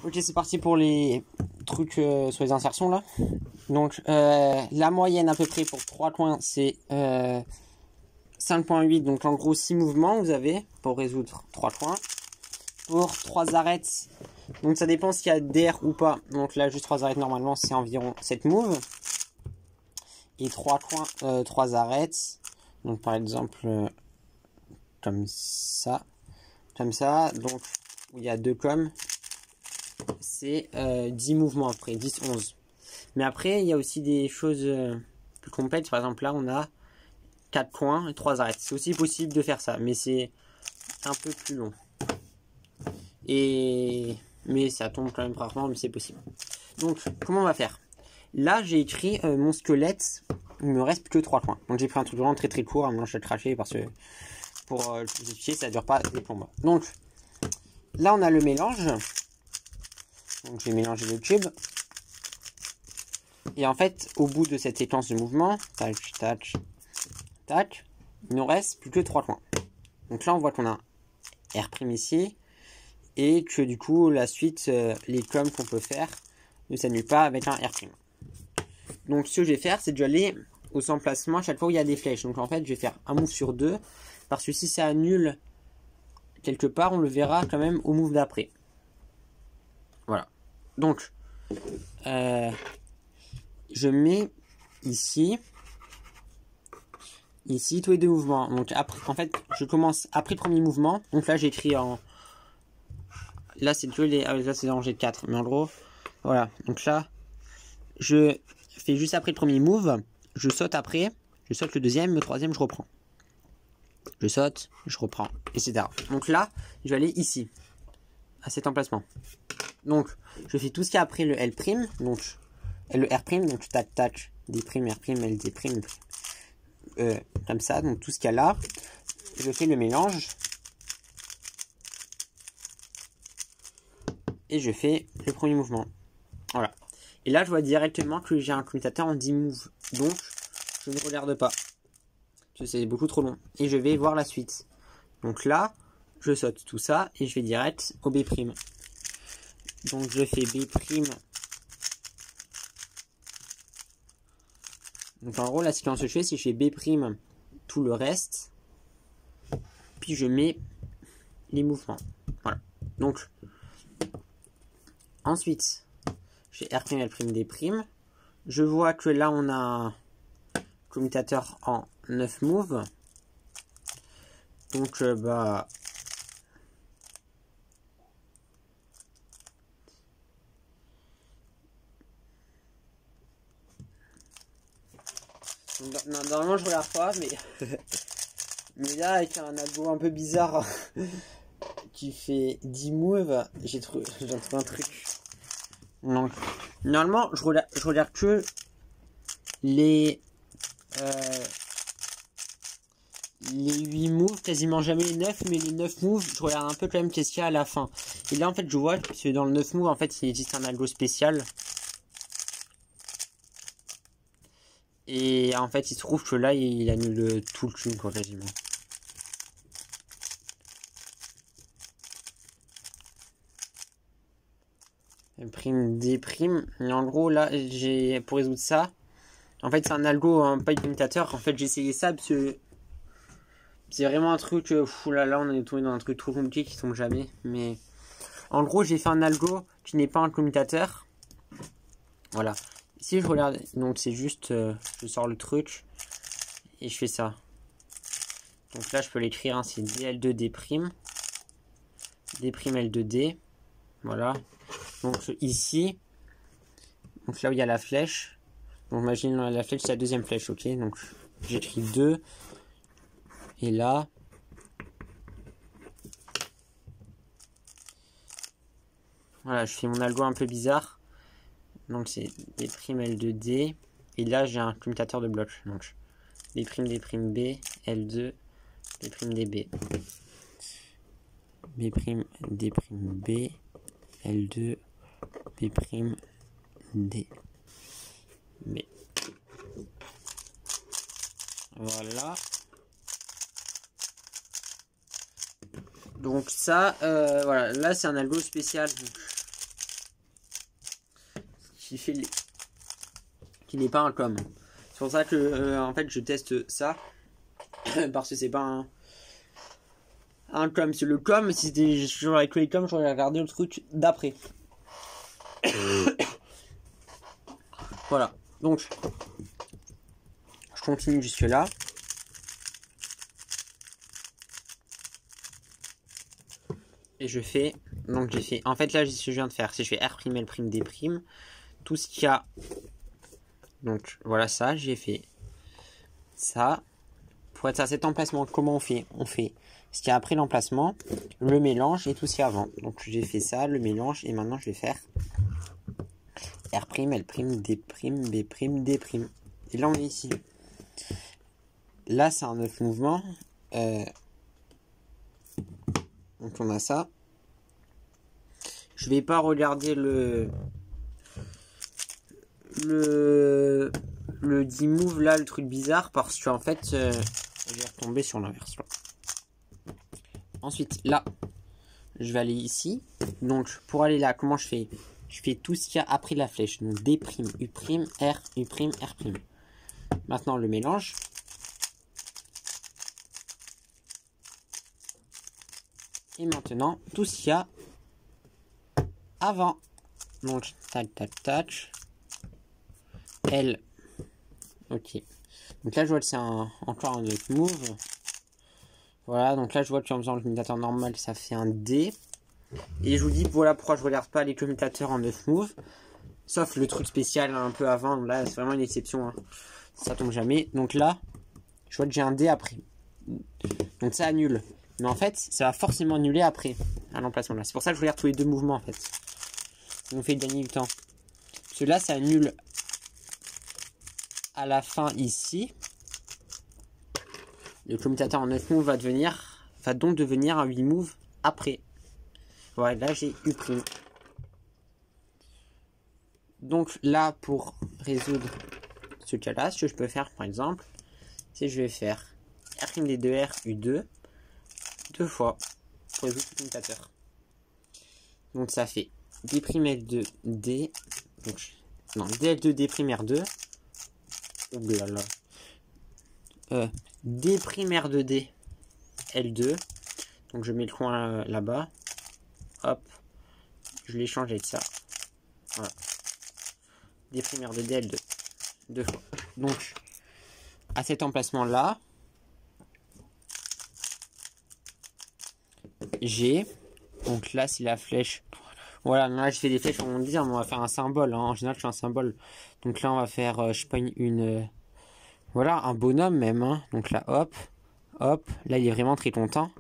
Ok, c'est parti pour les trucs sur les insertions là. Donc la moyenne à peu près pour 3 coins c'est 5.8. Donc en gros 6 mouvements vous avez pour résoudre 3 coins. Pour 3 arêtes, donc ça dépend s'il y a d'air ou pas. Donc là juste 3 arêtes normalement c'est environ 7 moves. Et 3 coins, 3 arêtes. Donc par exemple comme ça. Donc où il y a 2 coms. C'est 10 mouvements après, 10, 11. Mais après, il y a aussi des choses plus complètes. Par exemple, là, on a 4 coins et 3 arêtes. C'est aussi possible de faire ça, mais c'est un peu plus long. Mais ça tombe quand même rarement, mais c'est possible. Donc, comment on va faire? Là, j'ai écrit mon squelette. Il me reste que 3 coins. Donc, j'ai pris un truc vraiment très très court. Maintenant, je vais le cracher parce que pour le justifier, ça ne dure pas des plombes. Donc, là, on a le mélange. Donc j'ai mélangé le tube. Et en fait, au bout de cette séquence de mouvement, tac, tac, tac, il nous reste plus que 3 coins. Donc là, on voit qu'on a un R' ici. Et que du coup, la suite, les coms qu'on peut faire ne s'annulent pas avec un R'. Donc ce que je vais faire, c'est de aller aux emplacements à chaque fois où il y a des flèches. Donc en fait, je vais faire un move sur 2. Parce que si ça annule quelque part, on le verra quand même au move d'après. Voilà. Donc, je mets ici tous les 2 mouvements. Donc après, en fait, je commence après le premier mouvement. Donc là, j'écris en... Là, c'est que les... là, c'est rangé de 4. Mais en gros, voilà. Donc là, je fais juste après le premier move. Je saute après. Je saute le deuxième. Le troisième, je reprends. Je saute, je reprends, etc. Donc là, je vais aller ici, à cet emplacement. Donc, je fais tout ce qu'il y a après le L', donc le R', donc tac tac, D', R', L, D', comme ça, donc tout ce qu'il y a là. Je fais le mélange. Et je fais le premier mouvement. Voilà. Et là, je vois directement que j'ai un commutateur en 10 moves. Donc, je ne regarde pas. Parce que c'est beaucoup trop long. Et je vais voir la suite. Donc là, je saute tout ça et je vais direct au B'. Donc je fais B'. Donc en gros, la séquence que je fais, c'est que je fais B' tout le reste. Puis je mets les mouvements. Voilà. Donc, ensuite, je fais R', L', D'. Je vois que là, on a un commutateur en 9 moves. Donc, bah... Normalement, je regarde pas, mais... mais là, avec un algo un peu bizarre qui fait 10 moves, j'ai trouvé un truc. Donc, normalement, je regarde que les 8 moves, quasiment jamais les 9, mais les 9 moves, je regarde un peu quand même qu'est-ce qu'il y a à la fin. Et là, en fait, je vois que dans le 9 moves, en fait, il existe un algo spécial. Et en fait, il se trouve que là, il annule tout le tune, quoi, quasiment. Prime D'. Et en gros, là, pour résoudre ça, en fait, c'est un algo, pas un commutateur. En fait, j'ai essayé ça parce que c'est vraiment un truc, là, on est tombé dans un truc trop compliqué qui tombe jamais. Mais en gros, j'ai fait un algo qui n'est pas un commutateur. Voilà. Si je regarde, donc c'est juste, je sors le truc et je fais ça. Donc là, je peux l'écrire, hein, c'est DL2 D', D' L2D. Voilà. Donc ici, donc là où il y a la flèche, donc imagine la flèche, c'est la deuxième flèche, ok. Donc j'écris 2 et là. Voilà, je fais mon algo un peu bizarre. Donc c'est D' L2D. Et là j'ai un commutateur de blocs. Donc D', B, L2, D', DB. B', D', B, L2, B', D. B. Voilà. Donc ça, voilà, là c'est un algo spécial. Donc, qu'il fait qu'il n'est pas un com. C'est pour ça que en fait je teste ça parce que c'est pas un com. C'est le com. Si c'était toujours avec les com, j'aurais regardé le truc d'après. Voilà. Donc je continue jusque là. Et je fais, donc j'ai fait, en fait là ce que je viens de faire, c'est que je fais R', L', D', tout ce qu'il y a, donc voilà ça, j'ai fait ça, pour être à cet emplacement, comment on fait? On fait ce qu'il y a après l'emplacement, le mélange et tout ce qu'il y a avant, donc j'ai fait ça, le mélange, et maintenant je vais faire R', L', D', B', D', et là on est ici, là c'est un autre mouvement, donc on a ça. Je vais pas regarder le 10 move là, le truc bizarre, parce que en fait je vais retomber sur l'inverse. Ensuite là, je vais aller ici. Donc pour aller là, comment je fais? Je fais tout ce qu'il y a après la flèche. Donc D', U', R, U', R'. Maintenant le mélange. Et maintenant, tout ce qu'il y a avant. Donc, tac. L. Ok. Donc là, je vois que c'est encore un autre move. Voilà, donc là, je vois qu'en faisant le commutateur normal, ça fait un D. Et je vous dis, voilà pourquoi je ne regarde pas les commutateurs en 9 moves. Sauf le truc spécial un peu avant. Là, c'est vraiment une exception. Hein. Ça tombe jamais. Donc là, je vois que j'ai un D après. Donc ça annule. Mais en fait, ça va forcément annuler après, à l'emplacement là. C'est pour ça que je regarde tous les deux mouvements en fait. Ça nous fait gagner du temps. Parce que là, ça annule à la fin ici. Le commutateur en 9 moves va donc devenir un 8 moves après. Voilà, là j'ai U'. Donc là, pour résoudre ce cas-là, ce que je peux faire par exemple, c'est que je vais faire R', U2. Deux fois pour résoudre le commutateur. Donc ça fait D', L2, D. Donc, non, DL2, D', R2. Oublala. D', R2, D, L2. Donc je mets le coin là-bas. Hop. Je l'ai changé de ça. Voilà. D', R2, D, L2. Deux fois. Donc, à cet emplacement-là, G, donc là c'est la flèche, voilà, là je fais des flèches, on va dire, mais on va faire un symbole, hein. En général je fais un symbole, donc là on va faire, je sais pas, voilà, un bonhomme même, hein. Donc là hop, là il est vraiment très content,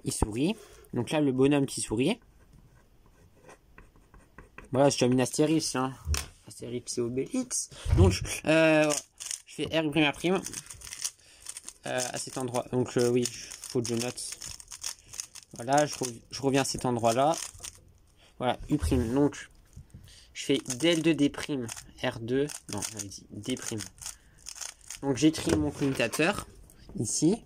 il sourit, donc là le bonhomme qui sourit, voilà, je te mis une astérix, hein. Astérix et Obélix, donc je fais R', R', à cet endroit, donc oui, faut que je note. Voilà, je reviens à cet endroit-là. Voilà, U'. Donc, je fais DL2, D', R2. Non, j'avais dit D'. Donc, j'écris mon commutateur ici.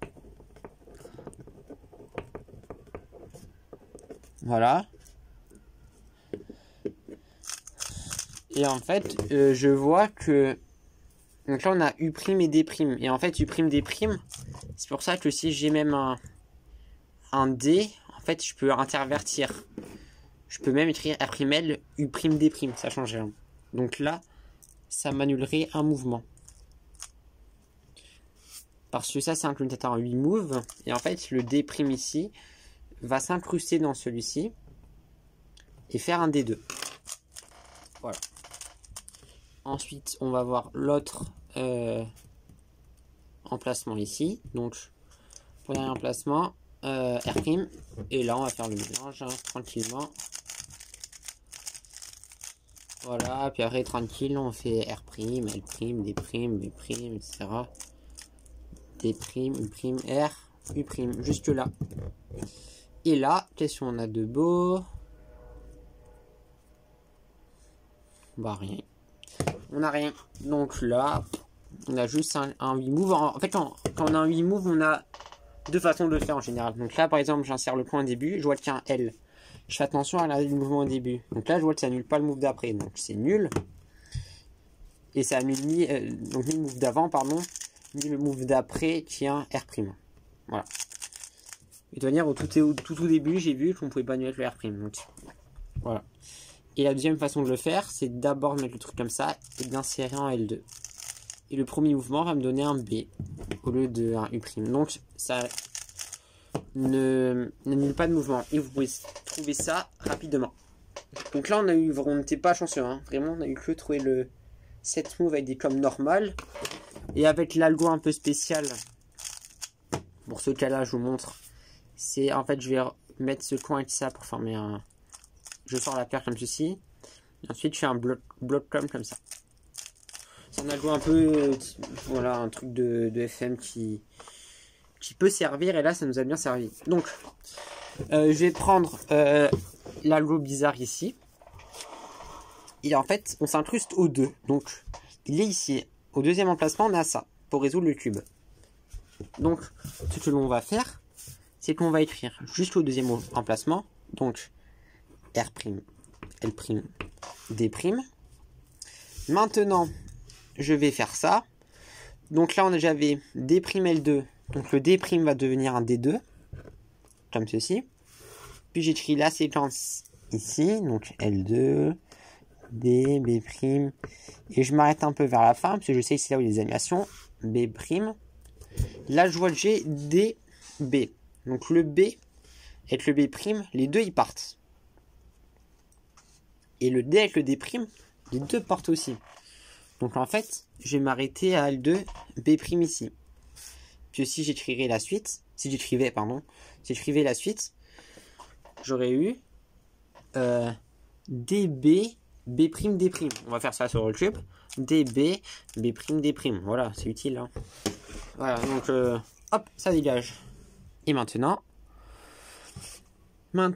Voilà. Et en fait, je vois que... Donc là, on a U' et D'. Et en fait, U', D', c'est pour ça que si j'ai même un D, en fait, je peux intervertir. Je peux même écrire R', U', D', ça change rien. Donc là, ça m'annulerait un mouvement. Parce que ça, c'est un commutateur en 8 moves. Et en fait, le D' ici va s'incruster dans celui-ci et faire un D2. Voilà. Ensuite, on va voir l'autre emplacement ici. Donc, pour dernier emplacement, R', et là on va faire le mélange, hein, tranquillement. Voilà, puis après tranquille on fait R', L', D', B', etc. D', U', R, U', jusque là. Et là, qu'est-ce qu'on a de beau? Bah rien. On a rien. Donc là, on a juste un 8 move. En fait, quand on a un 8 move, on a deux façons de le faire en général. Donc là, par exemple, j'insère le point au début, je vois qu'il y a un L. Je fais attention à la le mouvement au début. Donc là, je vois que ça annule pas le move d'après. Donc c'est nul. Et ça a mis donc ni le move d'avant, pardon, ni le move d'après qui est un R'. Voilà. Et de manière, au tout début, j'ai vu qu'on pouvait pas mettre le R'. Donc, voilà. Et la deuxième façon de le faire, c'est d'abord mettre le truc comme ça et d'insérer en L2. Et le premier mouvement va me donner un B au lieu d'un U'. Donc, ça n'annule pas de mouvement. Et vous pouvez trouver ça rapidement. Donc là, on n'était pas chanceux. Hein. Vraiment, on a eu que trouver le 7 move avec des coms normales. Et avec l'algo un peu spécial, pour ce cas-là, je vous montre. C'est en fait, je vais mettre ce coin avec ça pour former un. Je sors la paire comme ceci. Et ensuite, je fais un bloc comme ça. C'est un algo un peu. Voilà, un truc de FM qui peut servir. Et là, ça nous a bien servi. Donc, je vais prendre l'algo bizarre ici. Et en fait, on s'incruste au 2. Donc, il est ici. Au deuxième emplacement, on a ça. Pour résoudre le cube. Donc, ce que l'on va faire, c'est qu'on va écrire jusqu'au deuxième emplacement. Donc, R', L', D'. Maintenant, je vais faire ça. Donc là, j'avais D', L2. Donc le D' va devenir un D2. Comme ceci. Puis j'écris la séquence ici. Donc L2, D, B'. Et je m'arrête un peu vers la fin, parce que je sais que c'est là où il y a les animations. B'. Là, je vois que j'ai D, B. Donc le B avec le B', les deux ils partent. Et le D avec le D', les deux partent aussi. Donc en fait, je vais m'arrêter à L2, B' ici. Puis si j'écrivais la suite, si j'écrivais la suite, j'aurais eu DB, B', D'. On va faire ça sur le cube. DB, B', D'. Voilà, c'est utile. Hein. Voilà, donc hop, ça dégage. Et maintenant, on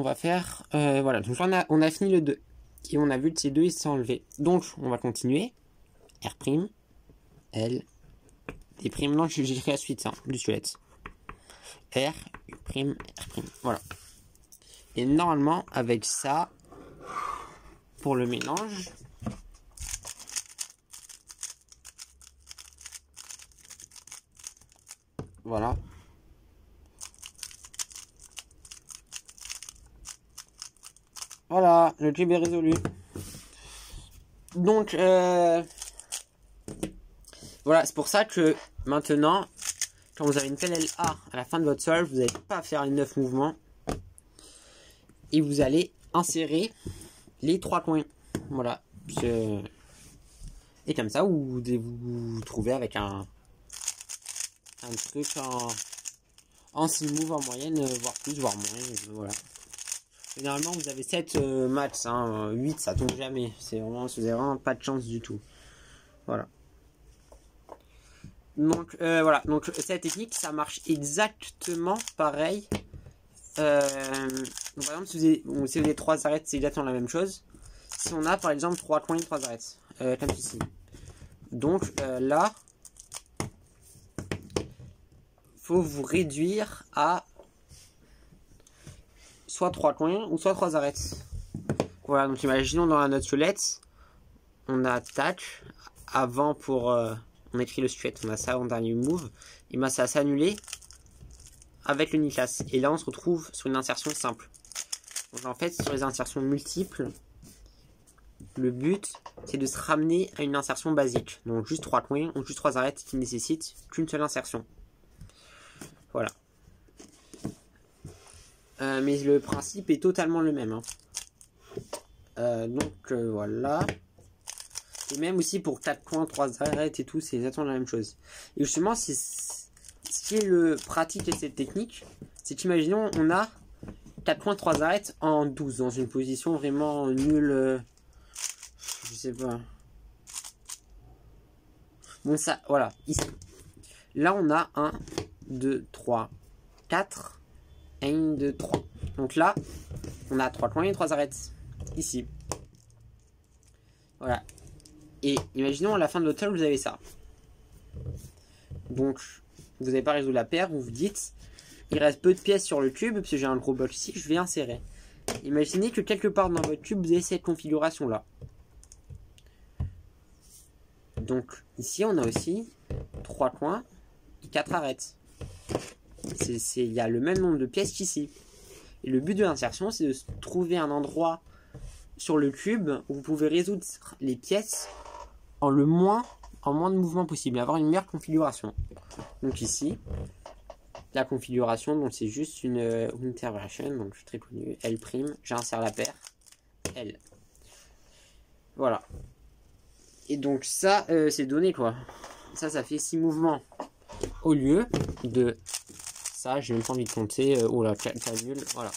va faire, voilà, donc on a fini le 2. Et on a vu que ces deux, ils se sont enlevés. Donc, on va continuer. R', L, D'. Non, j'ai écrit la suite, hein, du squelette. R, U', R'. Voilà. Et normalement, avec ça, pour le mélange, voilà. Voilà, le cube est résolu. Donc, voilà, c'est pour ça que maintenant, quand vous avez une PNL A à la fin de votre solve, vous n'allez pas faire les 9 mouvements. Et vous allez insérer les 3 coins. Voilà. Et comme ça, vous vous trouvez avec un truc en 6 moves en moyenne, voire plus, voire moins. Voilà. Généralement, vous avez 7 max, hein, 8 ça tombe jamais. C'est vraiment, vous avez vraiment pas de chance du tout. Voilà. Donc, voilà. Donc, cette technique, ça marche exactement pareil. Par exemple, si vous avez 3 arêtes, c'est exactement la même chose. Si on a, par exemple, 3 coins, 3 arêtes. Comme ceci. Donc, là, faut vous réduire à soit 3 coins ou soit 3 arêtes. Voilà, donc imaginons dans notre squelette, on a tac, avant pour, on écrit le squelette, on a ça en dernier move, et ben ça s'annule avec le Niklas. Et là on se retrouve sur une insertion simple. Donc en fait, sur les insertions multiples, le but c'est de se ramener à une insertion basique. Donc juste 3 coins ou juste 3 arêtes qui ne nécessitent qu'une seule insertion. Voilà. Mais le principe est totalement le même. Hein. Donc voilà. Et même aussi pour 4 coins, 3 arêtes et tout, c'est exactement la même chose. Et justement, ce qui est le pratique de cette technique, c'est qu'imaginons on a 4 coins, 3 arêtes en 12, dans une position vraiment nulle. Je sais pas. Bon ça, voilà, ici. Là on a 1, 2, 3, 4. 1, 2, 3. Donc là, on a 3 coins et 3 arêtes. Ici. Voilà. Et imaginons à la fin de votre solve, vous avez ça. Donc, vous n'avez pas résolu la paire, vous vous dites, il reste peu de pièces sur le cube, parce que j'ai un gros bloc ici, je vais insérer. Imaginez que quelque part dans votre cube, vous avez cette configuration-là. Donc ici on a aussi 3 coins et 4 arêtes. Il y a le même nombre de pièces qu'ici. Et le but de l'insertion, c'est de trouver un endroit sur le cube où vous pouvez résoudre les pièces en moins de mouvements possible, avoir une meilleure configuration. Donc ici, la configuration, donc c'est juste une interversion, donc je suis très connu, L', j'insère la paire, L. Voilà. Et donc ça, c'est donné quoi. Ça fait 6 mouvements au lieu de ça, j'ai même pas envie de compter. Oh là, nul, voilà.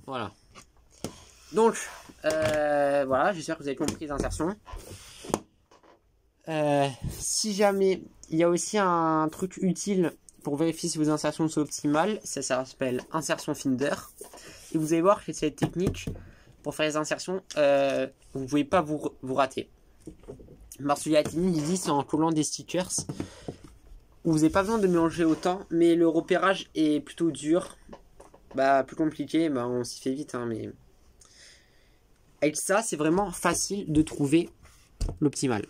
Voilà. Donc, voilà, j'espère que vous avez compris les insertions. Si jamais, il y a aussi un truc utile pour vérifier si vos insertions sont optimales. Ça s'appelle Insertion Finder. Et vous allez voir que cette technique, pour faire les insertions, vous ne pouvez pas vous rater. Marsouliatini dit c'est en collant des stickers. Vous n'avez pas besoin de mélanger autant, mais le repérage est plutôt dur. Bah, plus compliqué, bah, on s'y fait vite, hein, mais... Avec ça, c'est vraiment facile de trouver l'optimal.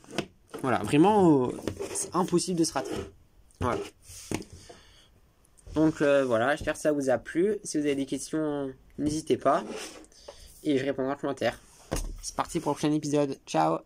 Voilà, vraiment, c'est impossible de se rater. Voilà. Donc, voilà, j'espère que ça vous a plu. Si vous avez des questions, n'hésitez pas. Et je répondrai en commentaire. C'est parti pour le prochain épisode. Ciao!